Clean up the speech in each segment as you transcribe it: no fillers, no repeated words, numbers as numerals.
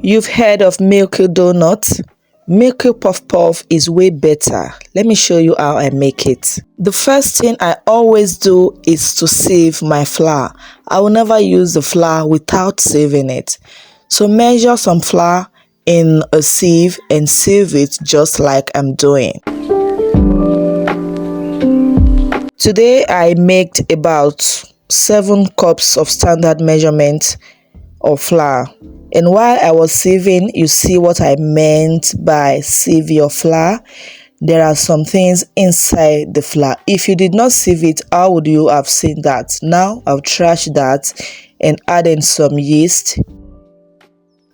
You've heard of milky donut? Milky puff puff is way better. Let me show you how I make it. The first thing I always do is to sieve my flour. I will never use the flour without sieving it. So measure some flour in a sieve and sieve it just like I'm doing. Today I made about 7 cups of standard measurement of flour. And while I was sieving, you see what I meant by sieve your flour. There are some things inside the flour. If you did not sieve it, how would you have seen that? Now I'll trash that and add in some yeast.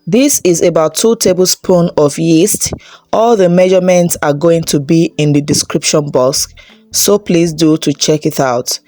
This is about 2 tablespoons of yeast. All the measurements are going to be in the description box, so please do to check it out.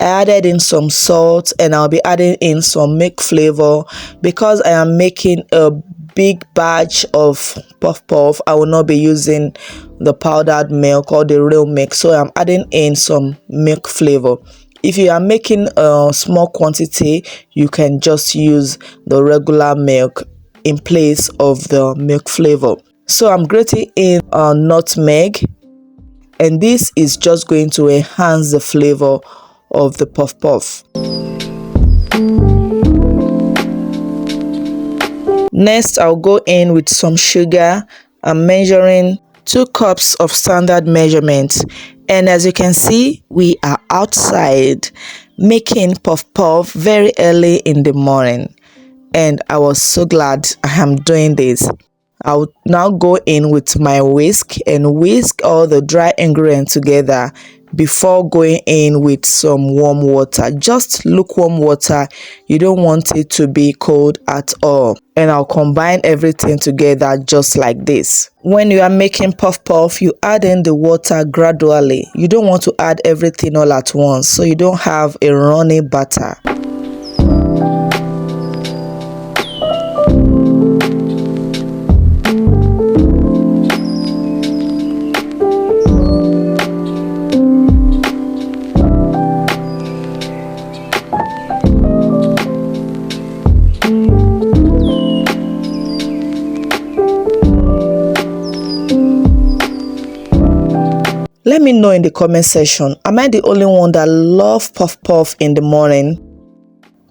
I added in some salt and I'll be adding in some milk flavor because I am making a big batch of puff puff. I will not be using the powdered milk or the real milk, so I'm adding in some milk flavor. If you are making a small quantity, you can just use the regular milk in place of the milk flavor. So I'm grating in nutmeg, and this is just going to enhance the flavor of the puff puff. Next, I'll go in with some sugar. I'm measuring 2 cups of standard measurement, and as you can see, we are outside making puff puff very early in the morning, and I was so glad I am doing this. I'll now go in with my whisk and whisk all the dry ingredients together before going in with some warm water. Just lukewarm water. You don't want it to be cold at all. And I'll combine everything together just like this. When you are making puff puff, you add in the water gradually. You don't want to add everything all at once, so you don't have a runny batter. Let me know in the comment section, am I the only one that love puff puff in the morning?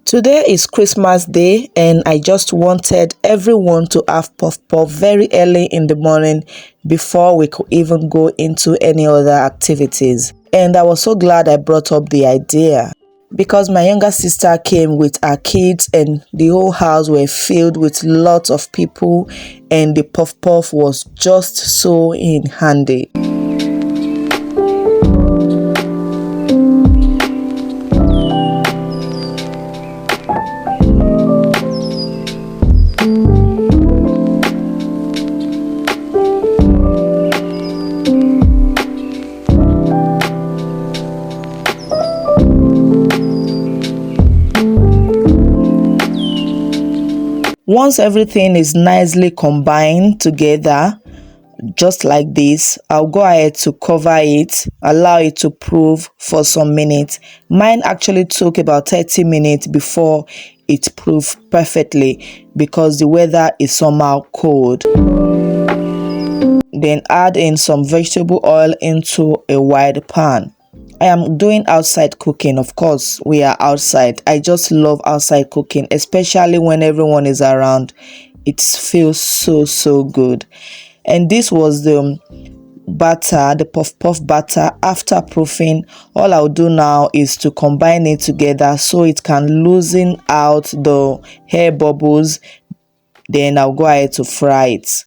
Today is Christmas Day and I just wanted everyone to have puff puff very early in the morning before we could even go into any other activities. And I was so glad I brought up the idea because my younger sister came with her kids and the whole house were filled with lots of people, and the puff puff was just so in handy. Once everything is nicely combined together, just like this, I'll go ahead to cover it, allow it to proof for some minutes. Mine actually took about 30 minutes before it proofed perfectly because the weather is somehow cold. Then add in some vegetable oil into a wide pan. I am doing outside cooking. Of course, we are outside. I just love outside cooking, especially when everyone is around. It feels so good. And this was the batter, the puff puff batter. After proofing, all I'll do now is to combine it together so it can loosen out the air bubbles. Then I'll go ahead to fry it.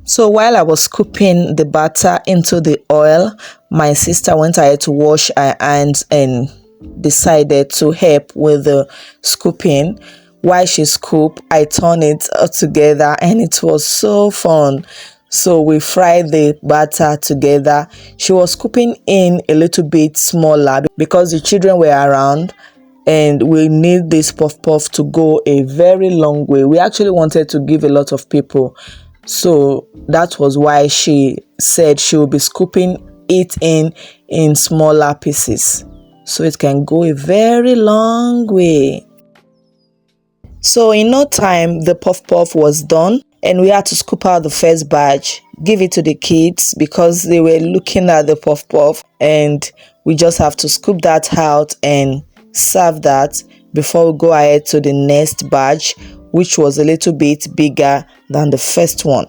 So while I was scooping the batter into the oil, my sister went ahead to wash her hands and decided to help with the scooping. While she scooped, I turned it together and it was so fun. So we fried the batter together. She was scooping in a little bit smaller because the children were around and we need this puff puff to go a very long way. We actually wanted to give a lot of people. So that was why she said she will be scooping it in smaller pieces. so it can go a very long way. So in no time, the puff puff was done, and we had to scoop out the first batch, give it to the kids because they were looking at the puff puff, and we just have to scoop that out and serve that before we go ahead to the next batch, which was a little bit bigger than the first one.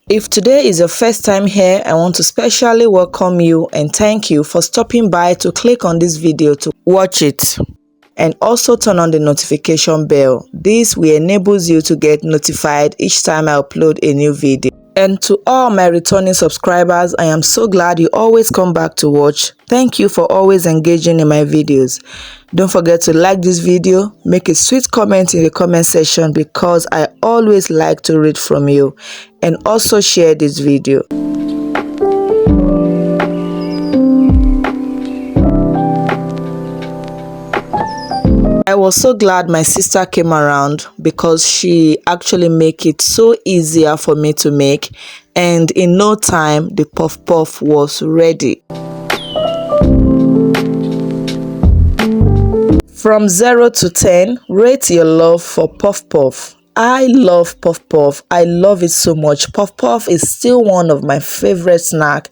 If today is your first time here, I want to specially welcome you and thank you for stopping by to click on this video to watch it. And also turn on the notification bell. This will enable you to get notified each time I upload a new video. And to all my returning subscribers, I am so glad you always come back to watch. Thank you for always engaging in my videos. Don't forget to like this video, make a sweet comment in the comment section because I always like to read from you, and also share this video. I was so glad my sister came around because she actually make it so easier for me to make, and in no time the puff puff was ready. From 0 to 10, rate your love for puff puff. I love puff puff. I love it so much. Puff puff is still one of my favorite snacks.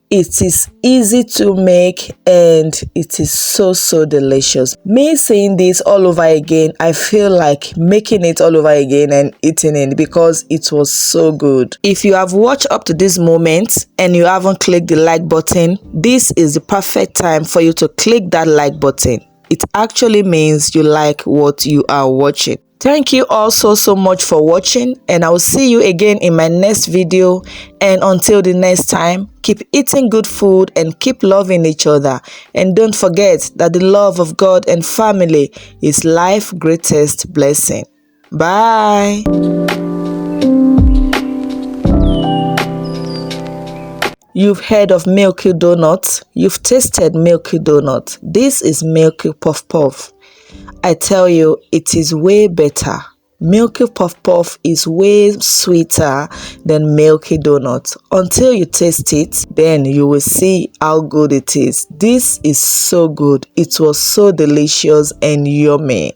It is easy to make and it is so delicious. Me saying this all over again, I feel like making it all over again and eating it because it was so good. If you have watched up to this moment and you haven't clicked the like button, this is the perfect time for you to click that like button. It actually means you like what you are watching. Thank you all so much for watching, and I will see you again in my next video. And until the next time, keep eating good food and keep loving each other. And don't forget that the love of God and family is life's greatest blessing. Bye. You've heard of milky donuts. You've tasted milky donut. This is milky puff puff. I tell you, it is way better. Milky puff puff is way sweeter than milky donuts. Until you taste it, then you will see how good it is. This is so good. It was so delicious and yummy.